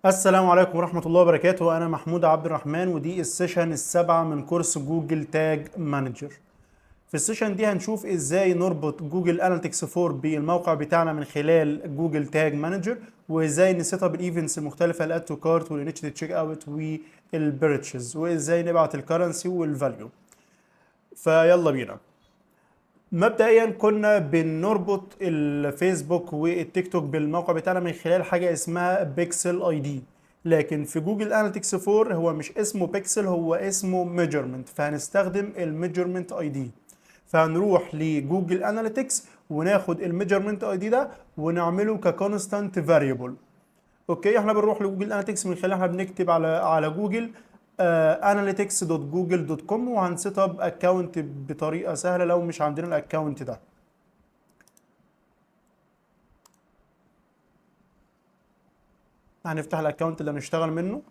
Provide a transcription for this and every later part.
السلام عليكم ورحمة الله وبركاته. أنا محمود عبد الرحمن، ودي السيشن السابعة من كورس جوجل تاج مانجر. في السيشن دي هنشوف إزاي نربط جوجل أناليتكس 4 بالموقع بتاعنا من خلال جوجل تاج مانجر، وإزاي نسيت اب الإيفنتس المختلفة، الأد تو كارت والإنيشيتيف تشيك أوت والبيرتشز، وإزاي نبعت الكرنسي والفاليو. فيلا بينا. مبدئيا كنا بنربط الفيسبوك والتيك توك بالموقع بتاعنا من خلال حاجه اسمها بيكسل اي دي، لكن في جوجل اناليتكس 4 هو مش اسمه بيكسل، هو اسمه ميجرمنت، فهنستخدم الميجرمنت اي دي. فهنروح لجوجل اناليتكس وناخد الميجرمنت اي دي ده ونعمله ككونستانت فاريبل. اوكي، احنا بنروح لجوجل اناليتكس من خلال احنا بنكتب على جوجل analytics.google.com، وهنسيت اب اكونت بطريقه سهله لو مش عندنا الاكونت ده. هنفتح الاكونت اللي هنشتغل منه.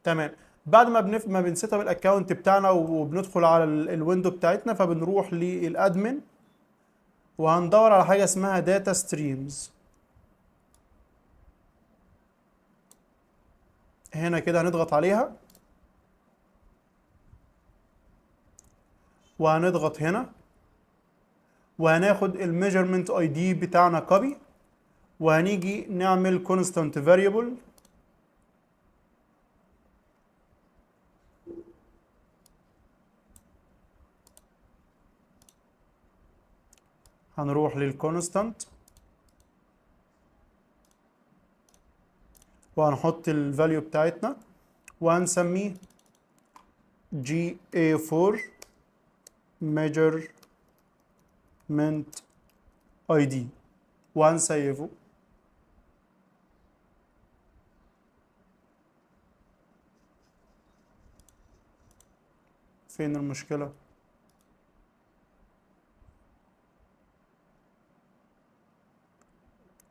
تمام. بعد ما بنسيت اب الاكونت بتاعنا وبندخل على الويندو بتاعتنا، فبنروح للادمن وهندور على حاجه اسمها داتا ستريمز. هنا كده هنضغط عليها وهنضغط هنا وهناخد الميجرمنت اي دي بتاعنا كوبي، وهنيجي نعمل كونستانت فاريبل. هنروح للكونستانت وهنحط الفاليو بتاعتنا وهنسميه GA4 measurement ID وهنسيفه. فين المشكلة؟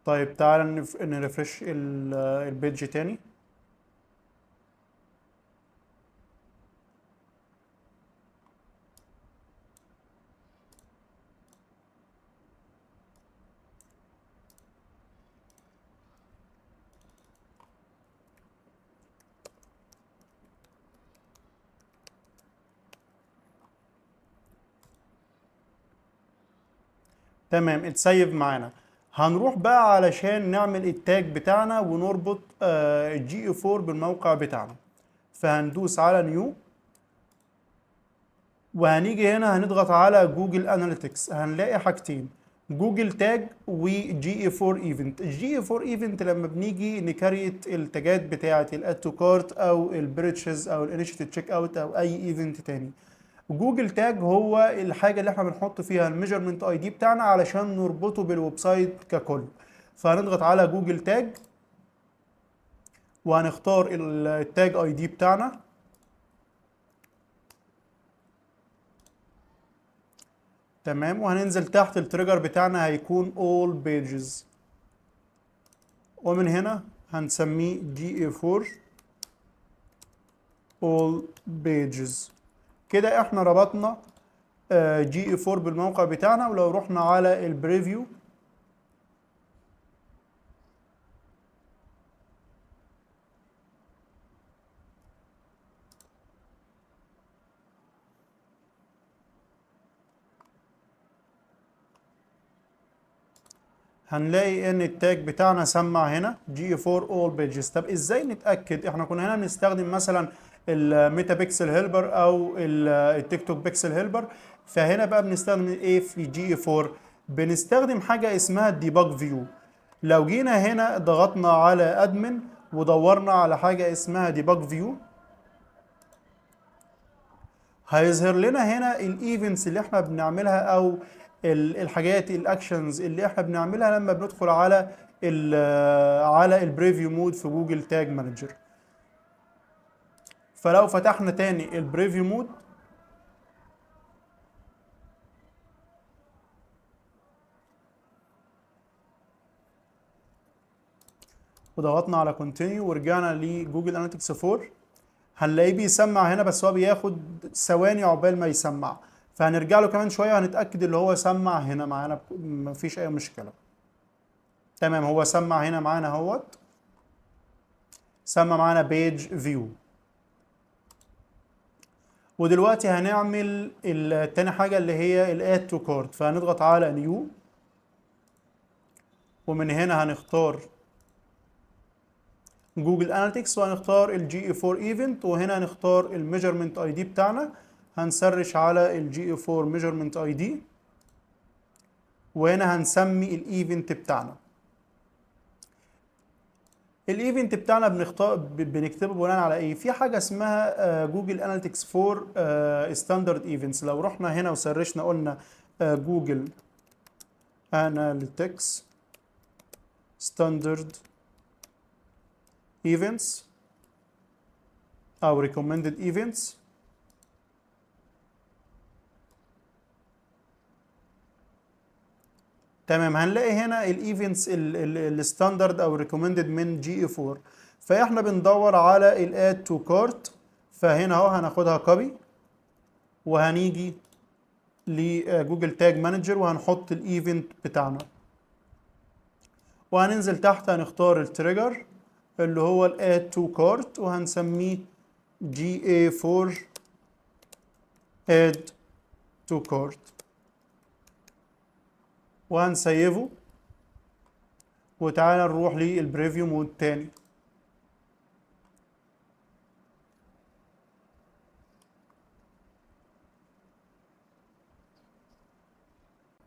طيب تعالى نرفرش البيج تاني. تمام، اتسيف معانا. هنروح بقى علشان نعمل التاج بتاعنا ونربط جي اي 4 بالموقع بتاعنا. فهندوس على نيو وهنيجي هنا هنضغط على جوجل اناليتكس. هنلاقي حاجتين، جوجل تاج وجي اي 4 ايفنت. الجي اي 4 ايفنت لما بنيجي نكريت التاجات بتاعه الاد تو كارت او البريتشز او الانيشيتيف تشيك اوت او اي ايفنت تاني. جوجل تاج هو الحاجه اللي احنا بنحط فيها الميجرمنت اي دي بتاعنا علشان نربطه بالويب سايت ككل. فهنضغط على جوجل تاج وهنختار التاج اي دي بتاعنا. تمام، وهننزل تحت التريجر بتاعنا هيكون all pages، ومن هنا هنسميه GA4 all pages. كده احنا ربطنا GA4 بالموقع بتاعنا. ولو رحنا على البريفيو هنلاقي ان التاج بتاعنا سمع هنا GA4 all pages. طب ازاي نتاكد؟ احنا كنا هنا بنستخدم مثلا الميتا بيكسل هيلبر او التيك توك بيكسل هيلبر، فهنا بقى بنستخدم ايه في GA4؟ بنستخدم حاجه اسمها الديباج فيو. لو جينا هنا ضغطنا على ادمن ودورنا على حاجه اسمها ديباج فيو، هيظهر لنا هنا الايفنتس اللي احنا بنعملها او الحاجات الاكشنز اللي احنا بنعملها لما بندخل على البريفيو مود في جوجل تاج مانجر. فلو فتحنا تاني البريفيو مود وضغطنا على كونتينيو ورجعنا لجوجل اناليتكس 4، هنلاقيه بيسمع هنا بس هو بياخد ثواني عقبال ما يسمع. فهنرجع له كمان شويه وهنتاكد اللي هو سمع هنا معانا، مفيش اي مشكله. تمام، هو سمع هنا معانا اهوت، سمع معانا بيج فيو. ودلوقتي هنعمل تاني حاجة اللي هي الاد تو كارت، فهنضغط على نيو، ومن هنا هنختار جوجل اناليتكس، وهنختار الجي اي 4 ايفنت، وهنا هنختار الميجرمنت اي دي بتاعنا، هنسرش على الجي اي 4 ميجرمنت اي دي، وهنا هنسمي الايفنت بتاعنا. الايفنت بتاعنا بنكتبه بناء على ايه؟ في حاجه اسمها جوجل اناليتكس 4 ستاندرد ايفنتس. لو رحنا هنا وسرشنا قلنا جوجل اناليتكس ستاندرد ايفنتس او ريكومندد ايفنتس، تمام، هنلاقي هنا الايفنتس الستاندرد او ريكومندد من جي اي 4. فاحنا بندور على الاد تو كارت، فهنا اهو هناخدها كوبي، وهنيجي لجوجل تاج مانجر وهنحط الايفنت بتاعنا، وهننزل تحت هنختار التريجر اللي هو الاد تو كارت، وهنسميه جي اي 4 اد تو كارت، وهنسيفه. وتعالى نروح للبريفيو مود تاني،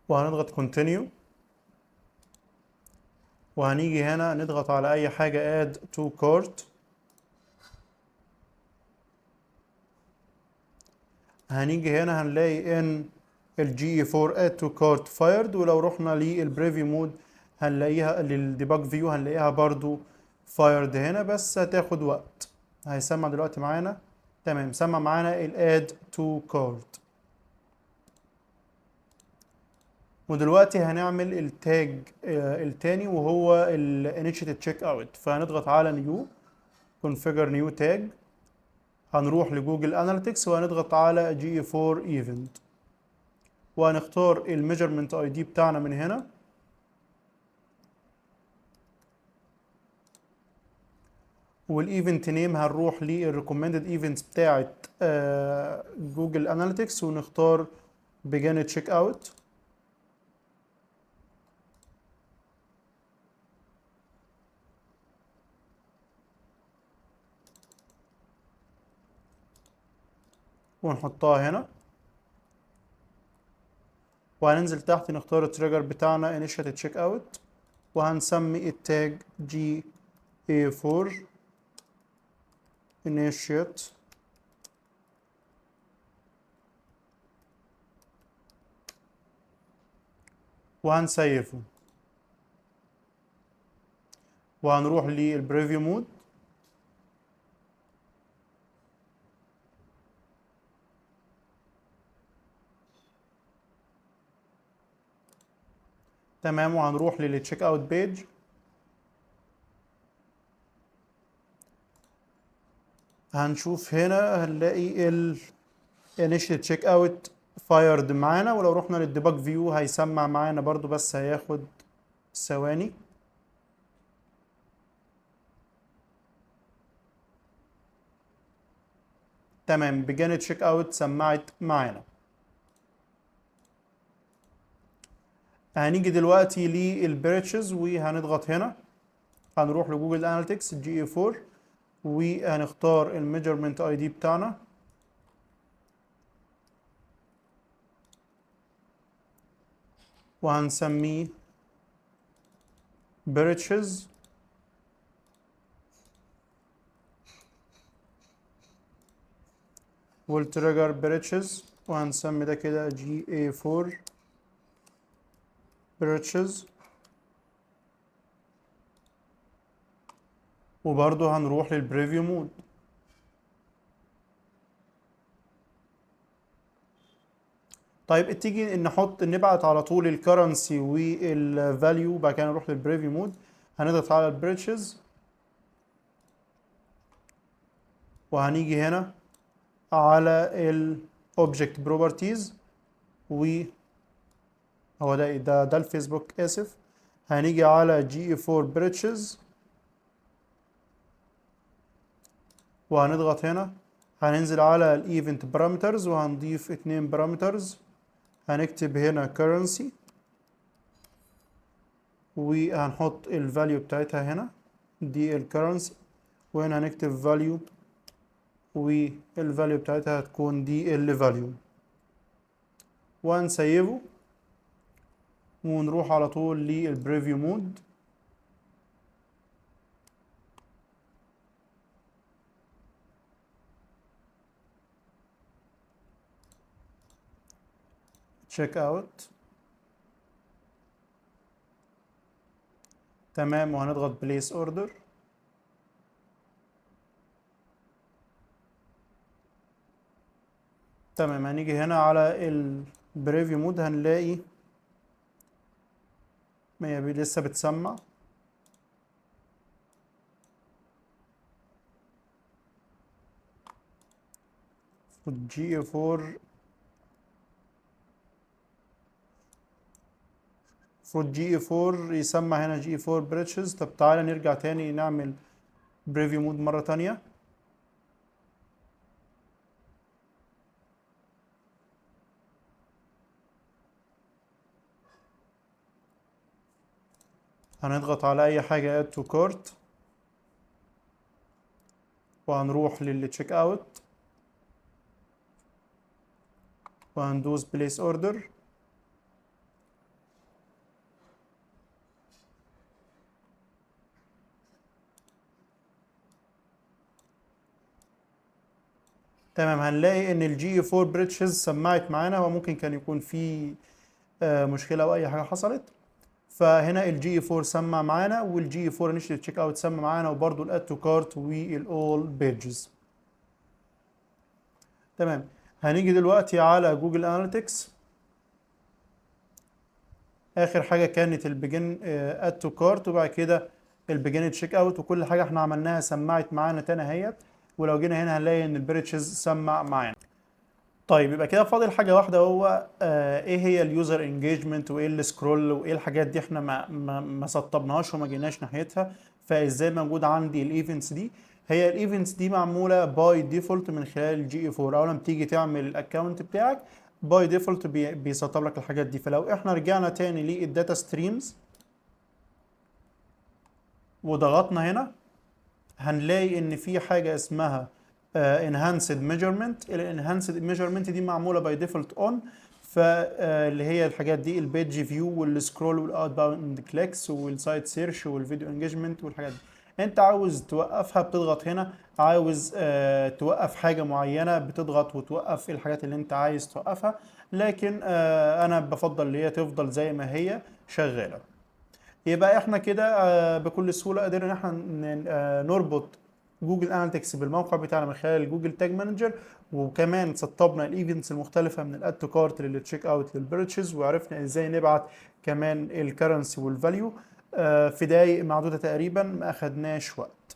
وهنضغط كونتينيو، وهنيجي هنا نضغط على اي حاجة add to cart. هنيجي هنا هنلاقي ان الجي 4 add to cart fired، ولو رحنا للبريفيو مود هنلاقيها للديباج فيو هنلاقيها برضو fired هنا، بس هتاخد وقت. هيسمع دلوقتي معانا، تمام، سمع معانا ال add to cart. ودلوقتي هنعمل التاج التاني وهو الانيشيتد تشيك اوت، فهنضغط على نيو كونفيجر نيو تاج، هنروح لجوجل اناليتكس وهنضغط على جي 4 ايفنت، وهنختار الميجرمنت اي دي بتاعنا من هنا، والايفنت نيم هنروح للريكومندد ايفنتس بتاعت جوجل اناليتكس ونختار بيجن تشيك اوت، ونحطها هنا، وهننزل تحت نختار التريجر بتاعنا انيشيت تشيك اوت، وهنسمي التاج جي اي 4 initiate، وهنسيفه، وهنروح للبريفيو مود، تمام، وهنروح للتشيك اوت بيج، هنشوف هنا هنلاقي ال initiate check out fired معانا، ولو رحنا للديباج فيو هيسمع معانا برضو بس هياخد ثواني. تمام، بجانب تشيك اوت سمعت معانا. هنيجي دلوقتي للبيرتشز وهنضغط هنا، هنروح لجوجل اناليتكس جي اي 4 وهنختار الميجرمنت اي دي بتاعنا، وهنسميه بيرتشز، والتريجر بيرتشز، وهنسمي ده كده جي اي 4 بيرتشز، وبرضه هنروح للبريفيو مود. طيب تيجي نبعت على طول الكرنسي والفاليو، بعد كده نروح للبريفيو مود، هنضغط على البريتشز، وهنيجي هنا على الاوبجكت بروبرتيز، و هو ده الفيسبوك، اسف، هنيجي على جي اي 4 بريتشز وهنضغط هنا، هننزل على الايفنت بارامترز وهنضيف 2 بارامترز. هنكتب هنا currency وهنحط الفاليو بتاعتها هنا، دي الكرنسي، وهنا هنكتب فاليو والفاليو بتاعتها هتكون دي الفاليو، وهنسيبه ونروح على طول للبريفيو مود. تشيك اوت، تمام، وهنضغط بليس اوردر. تمام، هنيجي هنا على البريفيو مود هنلاقي لسه بتسمع. جي 4 المفروض جي 4 يسمع هنا جي 4 بريتشز. طب تعالى نرجع تاني نعمل بريفيو مود مرة تانية. هنضغط على اي حاجة add to cart وهنروح للتشيك اوت وهندوس بليس اوردر. تمام، هنلاقي ان الجي 4 بريتشز سمعت معانا، وممكن كان يكون في مشكلة او اي حاجة حصلت. فهنا الجي 4 سمع معانا، والجي 4 انيشال تشيك اوت سمع معانا، وبرده الاد تو كارت والاول بيجز. تمام، هنيجي دلوقتي على جوجل اناليتكس. اخر حاجه كانت البيجن اد تو كارت، وبعد كده البيجن تشيك اوت، وكل حاجه احنا عملناها سمعت معانا تاني اهيت. ولو جينا هنا هنلاقي ان البريتشز سمع معانا. طيب يبقى كده فاضل حاجه واحده، هو ايه هي اليوزر انجيجمنت وايه السكرول وايه الحاجات دي، احنا ما سطبناهاش وما جيناش ناحيتها. فازاي موجود عندي الايفنتس دي؟ هي الايفنتس دي معموله باي ديفولت من خلال الجي اي 4. اول ما تيجي تعمل الاكونت بتاعك باي ديفولت بيسطب لك الحاجات دي. فلو احنا رجعنا تاني للداتا ستريمز وضغطنا هنا، هنلاقي ان في حاجه اسمها enhanced measurement. الانهانسد ميجرمنت دي معموله باي ديفولت اون، فاللي هي الحاجات دي البيج فيو والسكرول والاوت باوند كليكس والسايت سيرش والفيديو انجيجمنت والحاجات دي. انت عاوز توقفها بتضغط هنا، عاوز توقف حاجه معينه بتضغط وتوقف الحاجات اللي انت عايز توقفها. لكن انا بفضل اللي هي تفضل زي ما هي شغاله. يبقى احنا كده بكل سهوله قدرنا ان احنا نربط جوجل اناليتكس بالموقع بتاعنا من خلال جوجل تاج مانجر، وكمان سطبنا الايفنتس المختلفه من الاد تو كارت للتشيك اوت للبيرتشز، وعرفنا ازاي نبعت كمان الكرنسي والفاليو في دقايق معدوده تقريبا، ما اخدناش وقت.